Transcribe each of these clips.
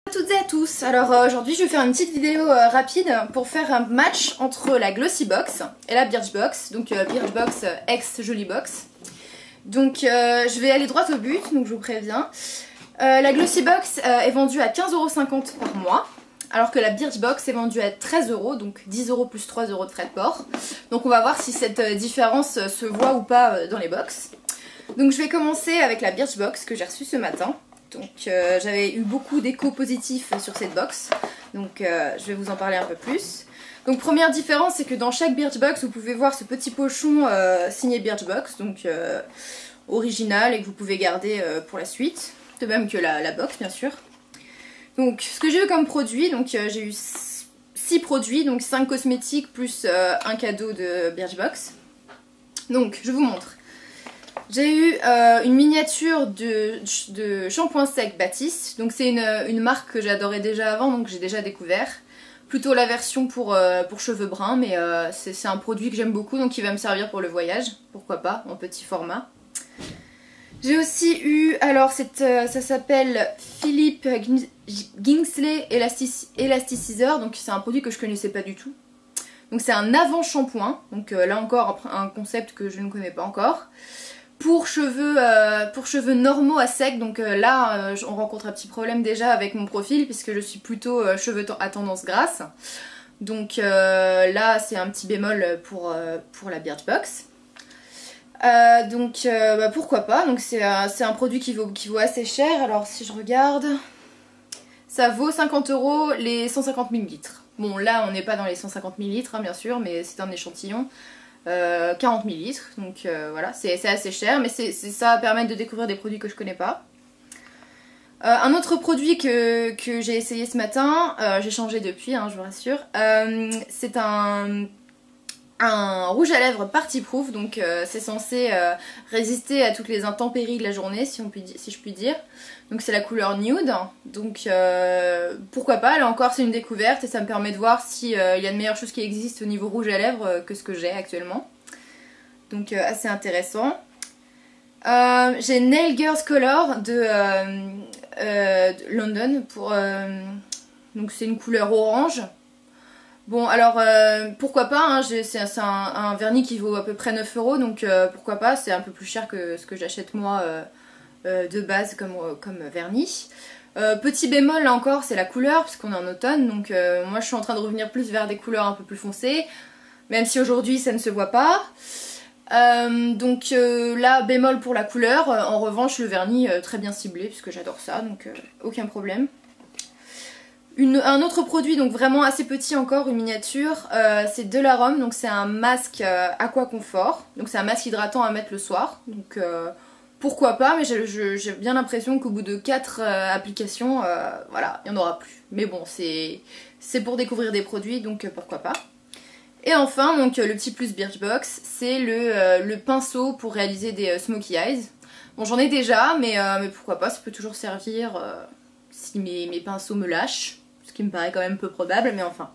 Bonjour à toutes et à tous, alors aujourd'hui je vais faire une petite vidéo rapide pour faire un match entre la Glossybox et la Birchbox, donc Birchbox ex Jollybox. Donc je vais aller droit au but, donc je vous préviens. La Glossybox est vendue à 15,50 € par mois, alors que la Birchbox est vendue à 13 €, donc 10 € plus 3 € de frais de port. Donc on va voir si cette différence se voit ou pas dans les box. Donc je vais commencer avec la Birchbox que j'ai reçue ce matin. Donc j'avais eu beaucoup d'échos positifs sur cette box, donc je vais vous en parler un peu plus. Donc première différence, c'est que dans chaque Birchbox vous pouvez voir ce petit pochon signé Birchbox, donc original et que vous pouvez garder pour la suite, de même que la box bien sûr. Donc ce que j'ai eu comme produit, donc j'ai eu 6 produits, donc 5 cosmétiques plus un cadeau de Birchbox. Donc je vous montre. J'ai eu une miniature de shampoing sec Baptiste, donc c'est une marque que j'adorais déjà avant, donc j'ai déjà découvert. Plutôt la version pour cheveux bruns, mais c'est un produit que j'aime beaucoup, donc qui va me servir pour le voyage, pourquoi pas, en petit format. J'ai aussi eu, alors ça s'appelle Philippe Kingsley Elasticizer, donc c'est un produit que je connaissais pas du tout. Donc c'est un avant-shampoing, donc là encore un concept que je ne connais pas encore. Pour cheveux normaux à sec, donc là on rencontre un petit problème déjà avec mon profil puisque je suis plutôt cheveux à tendance grasse. Donc là c'est un petit bémol pour la Birchbox. Pourquoi pas, donc c'est un produit qui vaut assez cher. Alors si je regarde, ça vaut 50 € les 150 ml. Bon là on n'est pas dans les 150 ml hein, bien sûr, mais c'est un échantillon. 40 ml, donc voilà, c'est assez cher, mais ça va permettre de découvrir des produits que je connais pas. Un autre produit que j'ai essayé ce matin, j'ai changé depuis, hein, je vous rassure, c'est un rouge à lèvres party proof, donc c'est censé résister à toutes les intempéries de la journée, si je puis dire. Donc c'est la couleur nude, donc pourquoi pas, là encore c'est une découverte et ça me permet de voir s'il y a de meilleures choses qui existent au niveau rouge à lèvres que ce que j'ai actuellement. Donc assez intéressant. J'ai Nail Girls Color de London, donc c'est une couleur orange. Bon alors pourquoi pas, hein, c'est un vernis qui vaut à peu près 9 €, donc pourquoi pas, c'est un peu plus cher que ce que j'achète moi de base comme vernis. Petit bémol là encore, c'est la couleur, puisqu'on est en automne, donc moi je suis en train de revenir plus vers des couleurs un peu plus foncées, même si aujourd'hui ça ne se voit pas. Là bémol pour la couleur, en revanche le vernis très bien ciblé, puisque j'adore ça, donc aucun problème. Un autre produit, donc vraiment assez petit encore, une miniature, c'est de l'arôme, donc c'est un masque Aqua Confort, donc c'est un masque hydratant à mettre le soir, donc pourquoi pas, mais j'ai bien l'impression qu'au bout de 4 applications, voilà, il n'y en aura plus. Mais bon, c'est pour découvrir des produits, donc pourquoi pas. Et enfin, donc le petit plus Birchbox, c'est le pinceau pour réaliser des smokey eyes. Bon, j'en ai déjà, mais pourquoi pas, ça peut toujours servir si mes pinceaux me lâchent. Ce qui me paraît quand même peu probable, mais enfin.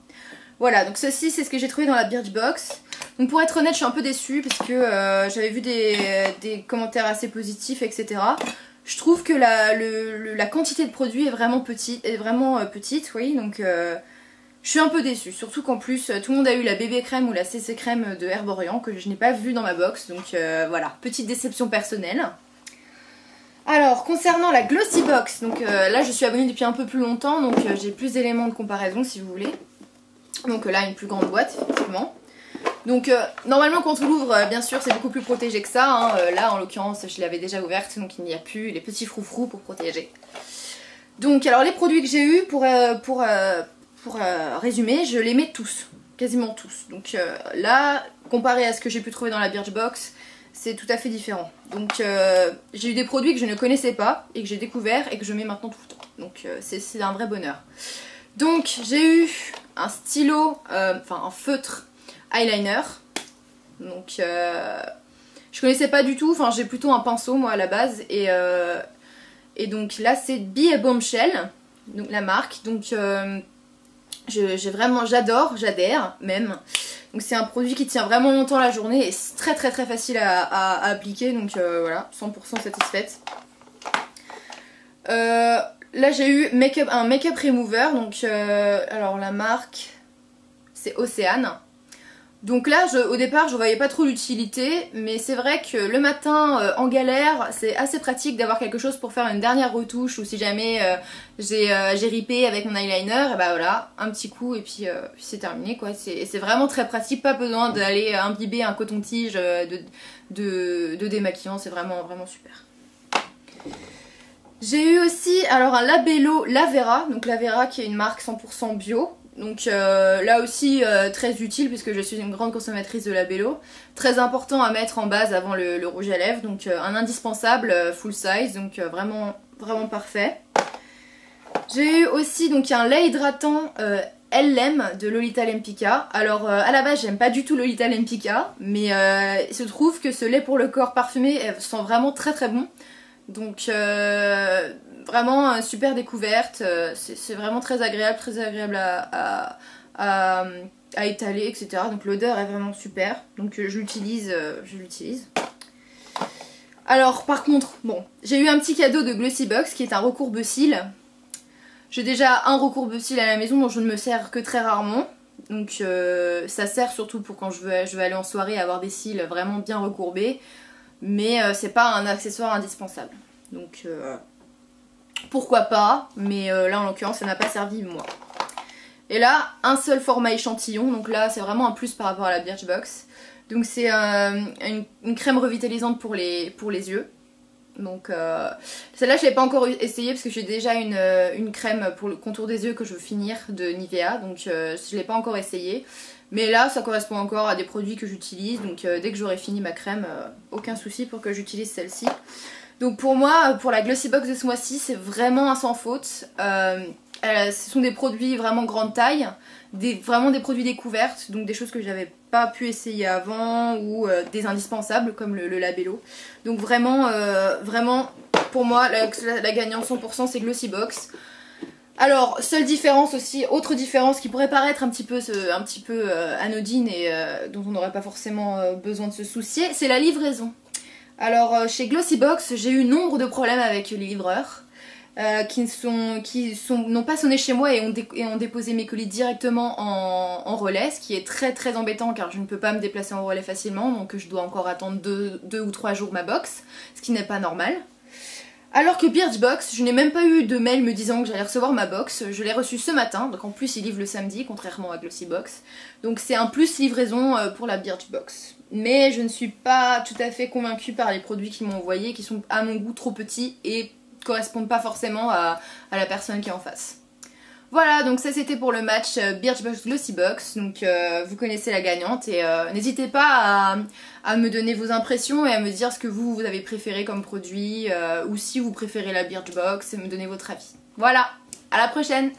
Voilà, donc ceci c'est ce que j'ai trouvé dans la Birchbox. Donc pour être honnête, je suis un peu déçue parce que j'avais vu des commentaires assez positifs, etc. Je trouve que la quantité de produits est vraiment petite, oui, donc je suis un peu déçue. Surtout qu'en plus, tout le monde a eu la bébé crème ou la CC crème de Herborian que je n'ai pas vue dans ma box, donc voilà, petite déception personnelle. Alors, concernant la Glossybox, donc là je suis abonnée depuis un peu plus longtemps, donc j'ai plus d'éléments de comparaison si vous voulez. Donc là, une plus grande boîte, effectivement. Donc normalement quand on l'ouvre, bien sûr c'est beaucoup plus protégé que ça, hein. Là en l'occurrence je l'avais déjà ouverte, donc il n'y a plus les petits froufrous pour protéger. Donc alors les produits que j'ai eu, pour résumer, je les mets tous, quasiment tous. Donc là, comparé à ce que j'ai pu trouver dans la Birchbox, c'est tout à fait différent. Donc j'ai eu des produits que je ne connaissais pas et que j'ai découvert et que je mets maintenant tout le temps. Donc c'est un vrai bonheur. Donc j'ai eu un stylo, enfin un feutre eyeliner. Donc je connaissais pas du tout, enfin j'ai plutôt un pinceau moi à la base. Et donc là c'est Be a Bombshell, donc la marque. Donc j'adhère même. Donc c'est un produit qui tient vraiment longtemps la journée et c'est très facile à appliquer, donc voilà, 100% satisfaite. Là j'ai eu un make-up remover, donc alors la marque c'est Océane. Donc là au départ je voyais pas trop l'utilité, mais c'est vrai que le matin en galère c'est assez pratique d'avoir quelque chose pour faire une dernière retouche, ou si jamais j'ai ripé avec mon eyeliner, et bah voilà, un petit coup et puis c'est terminé quoi. C'est vraiment très pratique, pas besoin d'aller imbiber un coton-tige de démaquillant, c'est vraiment super. J'ai eu aussi alors un labello Lavera, donc Lavera qui est une marque 100% bio. Donc là aussi très utile puisque je suis une grande consommatrice de labello. Très important à mettre en base avant le rouge à lèvres, donc un indispensable full size, donc vraiment parfait. J'ai eu aussi donc un lait hydratant LM de Lolita Lempicka. Alors à la base j'aime pas du tout Lolita Lempicka, mais il se trouve que ce lait pour le corps parfumé sent vraiment très bon. Donc vraiment super découverte, c'est vraiment très agréable à étaler, etc. Donc l'odeur est vraiment super, donc je l'utilise. Alors par contre, bon, j'ai eu un petit cadeau de Glossybox qui est un recourbe-cils. J'ai déjà un recourbe-cils à la maison dont je ne me sers que très rarement. Donc ça sert surtout pour quand je veux aller en soirée avoir des cils vraiment bien recourbés. Mais c'est pas un accessoire indispensable. Donc pourquoi pas, mais là en l'occurrence ça n'a pas servi moi. Et là, un seul format échantillon, donc là c'est vraiment un plus par rapport à la Birchbox. Donc c'est une crème revitalisante pour les yeux. Donc celle-là je l'ai pas encore essayé parce que j'ai déjà une crème pour le contour des yeux que je veux finir de Nivea, donc je l'ai pas encore essayé. Mais là ça correspond encore à des produits que j'utilise, donc dès que j'aurai fini ma crème, aucun souci pour que j'utilise celle-ci. Donc pour moi, pour la Glossybox de ce mois-ci, c'est vraiment un sans faute. Ce sont des produits vraiment grande taille, vraiment des produits découvertes, donc des choses que j'avais pas pu essayer avant, ou des indispensables comme le labello. Donc vraiment pour moi la gagnante 100% c'est Glossybox. Alors, seule différence aussi, autre différence qui pourrait paraître un petit peu anodine et dont on n'aurait pas forcément besoin de se soucier, c'est la livraison. Alors, chez Glossybox, j'ai eu nombre de problèmes avec les livreurs qui n'ont pas sonné chez moi et ont déposé mes colis directement en relais, ce qui est très embêtant car je ne peux pas me déplacer en relais facilement, donc je dois encore attendre 2 ou 3 jours ma box, ce qui n'est pas normal. Alors que Birchbox, je n'ai même pas eu de mail me disant que j'allais recevoir ma box, je l'ai reçu ce matin, donc en plus ils livrent le samedi, contrairement à Glossybox. Donc c'est un plus livraison pour la Birchbox. Mais je ne suis pas tout à fait convaincue par les produits qu'ils m'ont envoyés, qui sont à mon goût trop petits et correspondent pas forcément à la personne qui est en face. Voilà, donc ça c'était pour le match Birchbox Glossybox, donc vous connaissez la gagnante et n'hésitez pas à me donner vos impressions et à me dire ce que vous avez préféré comme produit ou si vous préférez la Birchbox et me donner votre avis. Voilà, à la prochaine!